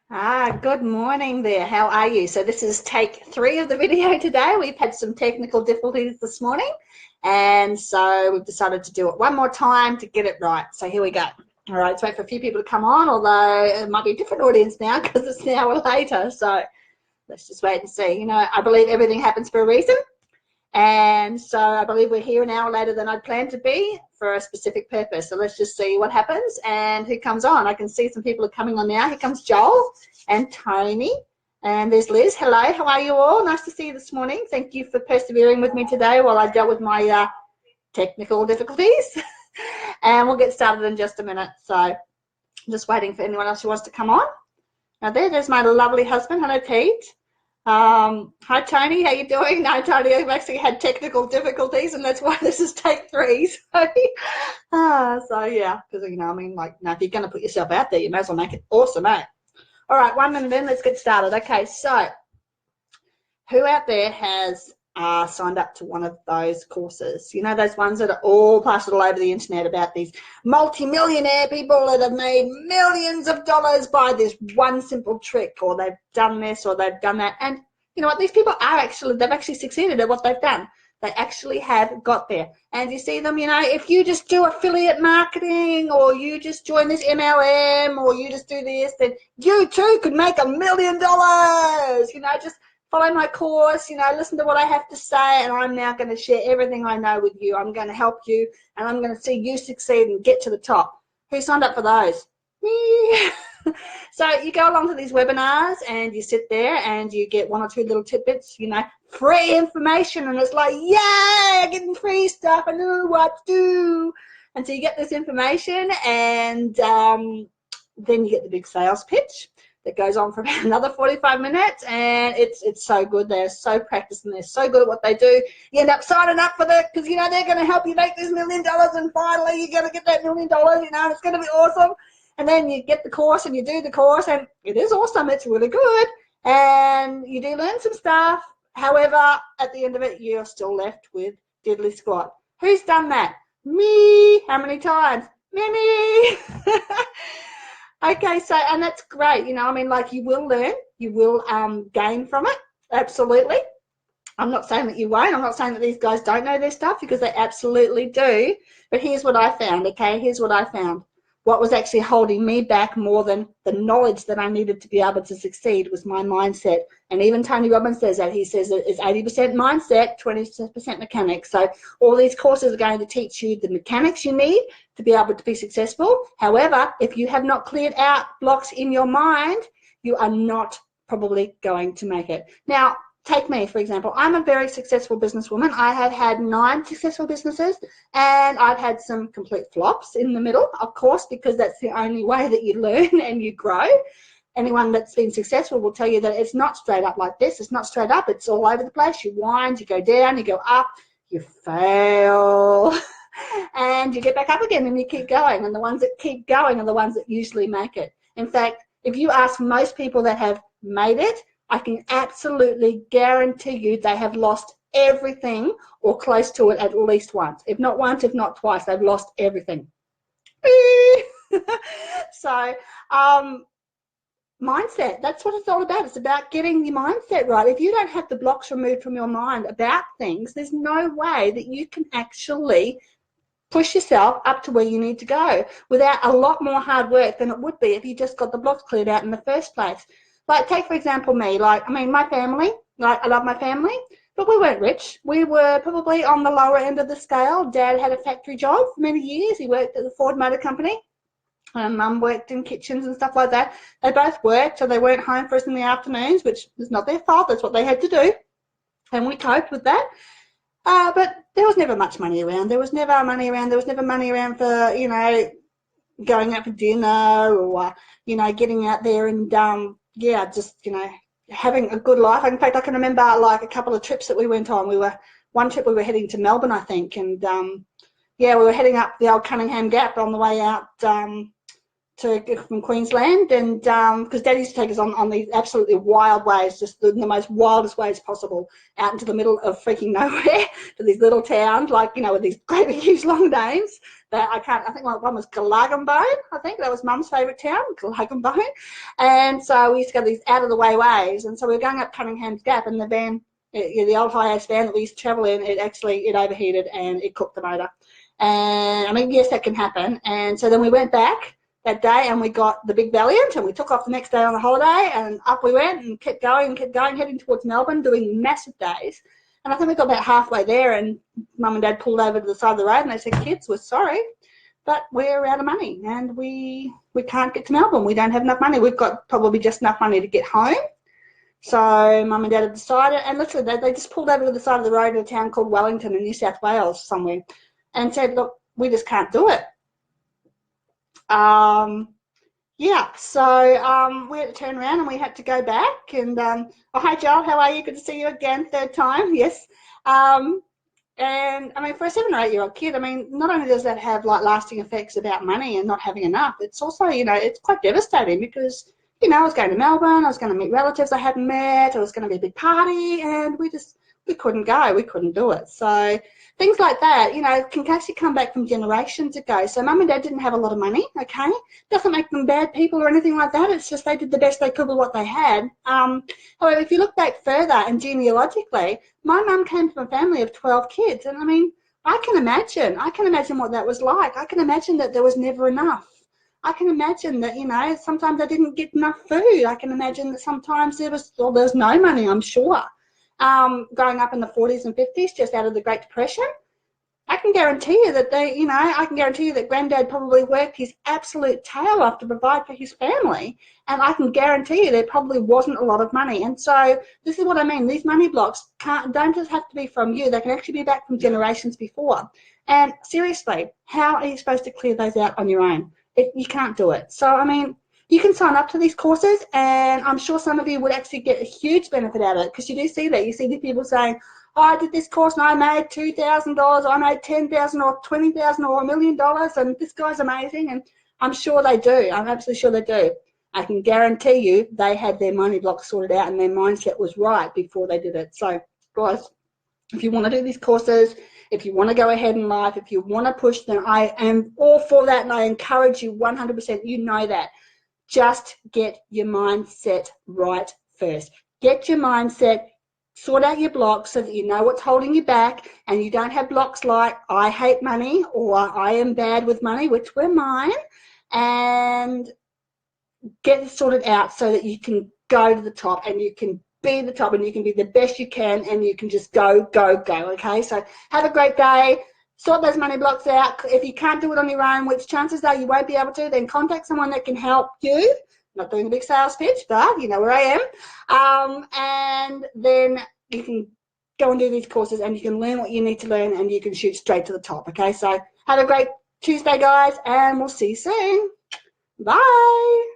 Good morning there. How are you? So this is take 3 of the video today. We've had some technical difficulties this morning, and so we've decided to do it one more time to get it right. So here we go. All right, let's wait for a few people to come on, although it might be a different audience now because it's an hour later. So let's just wait and see. I believe everything happens for a reason. And so I believe we're here an hour later than I'd planned to be for a specific purpose. So let's just see what happens and who comes on. I can see some people are coming on now. Here comes Joel and Tony. And there's Liz. Hello, how are you all? Nice to see you this morning. Thank you for persevering with me today while I dealt with my technical difficulties. And we'll get started in just a minute. So just waiting for anyone else who wants to come on. Now there's my lovely husband. Hello, Pete. Hi Tony, how you doing? No, Tony, I've actually had technical difficulties, and that's why this is take 3. So yeah, because if you're going to put yourself out there, you may as well make it awesome, eh? All right, 1 minute in, let's get started. Okay, so who out there has signed up to one of those courses? You know, those ones that are all plastered all over the internet about these multi-millionaire people that have made millions of dollars by this one simple trick, or they've done this or they've done that. And you know what? These people they've actually succeeded at what they've done. They actually have got there. And you see them, if you just do affiliate marketing, or you just join this MLM, or you just do this, then you too could make $1 million. Just follow my course, listen to what I have to say, and I'm now going to share everything I know with you. I'm going to help you, and I'm going to see you succeed and get to the top. Who signed up for those? Me. So you go along to these webinars and you sit there and you get 1 or 2 little tidbits, free information, and it's like, yay, getting free stuff, I know what to do. And so you get this information, and then you get the big sales pitch that goes on for about another 45 minutes, and it's so good. They're so practiced and they're so good at what they do. You end up signing up for that because they're going to help you make this $1 million, and finally you're going to get that $1 million. It's going to be awesome. And then you get the course and you do the course, and it is awesome. It's really good, and you do learn some stuff. However, at the end of it, you're still left with diddly squat. Who's done that? Me. How many times? Many. Okay, so, and that's great. You will learn, you will gain from it. Absolutely. I'm not saying that you won't. I'm not saying that these guys don't know their stuff, because they absolutely do. But here's what I found, okay? Here's what I found. What was actually holding me back more than the knowledge that I needed to be able to succeed was my mindset. And even Tony Robbins says that. He says that it's 80% mindset, 20% mechanics. So all these courses are going to teach you the mechanics you need to be able to be successful. However, if you have not cleared out blocks in your mind, you are not probably going to make it. Now, take me, for example. I'm a very successful businesswoman. I have had 9 successful businesses, and I've had some complete flops in the middle, of course, because that's the only way that you learn and you grow. Anyone that's been successful will tell you that it's not straight up like this. It's not straight up. It's all over the place. You wind, you go down, you go up, you fail, and you get back up again, and you keep going. And the ones that keep going are the ones that usually make it. In fact, if you ask most people that have made it, I can absolutely guarantee you they have lost everything or close to it at least once. If not once, if not twice, they've lost everything. So, mindset, that's what it's all about. It's about getting your mindset right. If you don't have the blocks removed from your mind about things, there's no way that you can actually push yourself up to where you need to go without a lot more hard work than it would be if you just got the blocks cleared out in the first place. Like, take, for example, me. My family, I love my family, but we weren't rich. We were probably on the lower end of the scale. Dad had a factory job for many years. He worked at the Ford Motor Company. Mum worked in kitchens and stuff like that. They both worked, so they weren't home for us in the afternoons, which was not their fault. That's what they had to do, and we coped with that. But there was never much money around. There was never money around. There was never money around for, going out for dinner, or, getting out there and, just, having a good life. In fact, I can remember, a couple of trips that we went on. One trip we were heading to Melbourne, I think, and, we were heading up the old Cunningham Gap on the way out from Queensland, and because Dad used to take us on these absolutely wild ways, just the most wildest ways possible, out into the middle of freaking nowhere to these little towns, like, you know, with these great big huge long names that I think one was Galagumbone. I think that was Mum's favourite town, Galagumbone. And so we used to go these out of the way ways, and so we were going up Cunningham's Gap, and the van, the old high-ass van that we used to travel in, it overheated and it cooked the motor. And I mean, yes, that can happen. And so then we went back that day and we got the Big Valiant, and we took off the next day on the holiday, and up we went and kept going, heading towards Melbourne, doing massive days. And I think we got about halfway there, and Mum and Dad pulled over to the side of the road and they said, "Kids, we're sorry, but we're out of money and we can't get to Melbourne. We don't have enough money. We've got probably just enough money to get home." So Mum and Dad have decided, and literally they just pulled over to the side of the road in a town called Wellington in New South Wales somewhere, and said, "Look, we just can't do it." Yeah, so we had to turn around and we had to go back. And oh, hi Joel, how are you? Good to see you again, third time. Yes. And I mean, for a 7 or 8 year old kid, I mean, not only does that have like lasting effects about money and not having enough, it's also, you know, it's quite devastating because, you know, I was going to Melbourne, I was going to meet relatives I hadn't met, it was going to be a big party, and we couldn't go, we couldn't do it. So things like that, you know, can actually come back from generations ago. So Mum and Dad didn't have a lot of money, okay? Doesn't make them bad people or anything like that. It's just they did the best they could with what they had. However, if you look back further and genealogically, my mum came from a family of 12 kids. And I mean, I can imagine what that was like. I can imagine that there was never enough. I can imagine that, you know, sometimes I didn't get enough food. I can imagine that sometimes there was no money, I'm sure. Growing up in the 40s and 50s, just out of the Great Depression, I can guarantee you that I can guarantee you that Granddad probably worked his absolute tail off to provide for his family, and I can guarantee you there probably wasn't a lot of money. And so this is what I mean. These money blocks don't just have to be from you. They can actually be back from generations before. And seriously, how are you supposed to clear those out on your own? You can't do it. So, I mean, you can sign up to these courses, and I'm sure some of you would actually get a huge benefit out of it, because you do see that. You see the people saying, "Oh, I did this course and I made $2,000, I made $10,000 or $20,000 or $1 million, and this guy's amazing." And I'm sure they do. I'm absolutely sure they do. I can guarantee you they had their money blocks sorted out and their mindset was right before they did it. So, guys, if you want to do these courses, if you want to go ahead in life, if you want to push, then I am all for that, and I encourage you 100%. You know that. Just get your mindset right first. Get your mindset, sort out your blocks so that you know what's holding you back, and you don't have blocks like "I hate money" or "I am bad with money," which were mine, and get it sorted out so that you can go to the top and you can be the top and you can be the best you can, and you can just go, go, go, okay? So have a great day. Sort those money blocks out. If you can't do it on your own, which chances are you won't be able to, then contact someone that can help you. Not doing a big sales pitch, but you know where I am. And then you can go and do these courses, and you can learn what you need to learn, and you can shoot straight to the top, okay? So have a great Tuesday, guys, and we'll see you soon. Bye.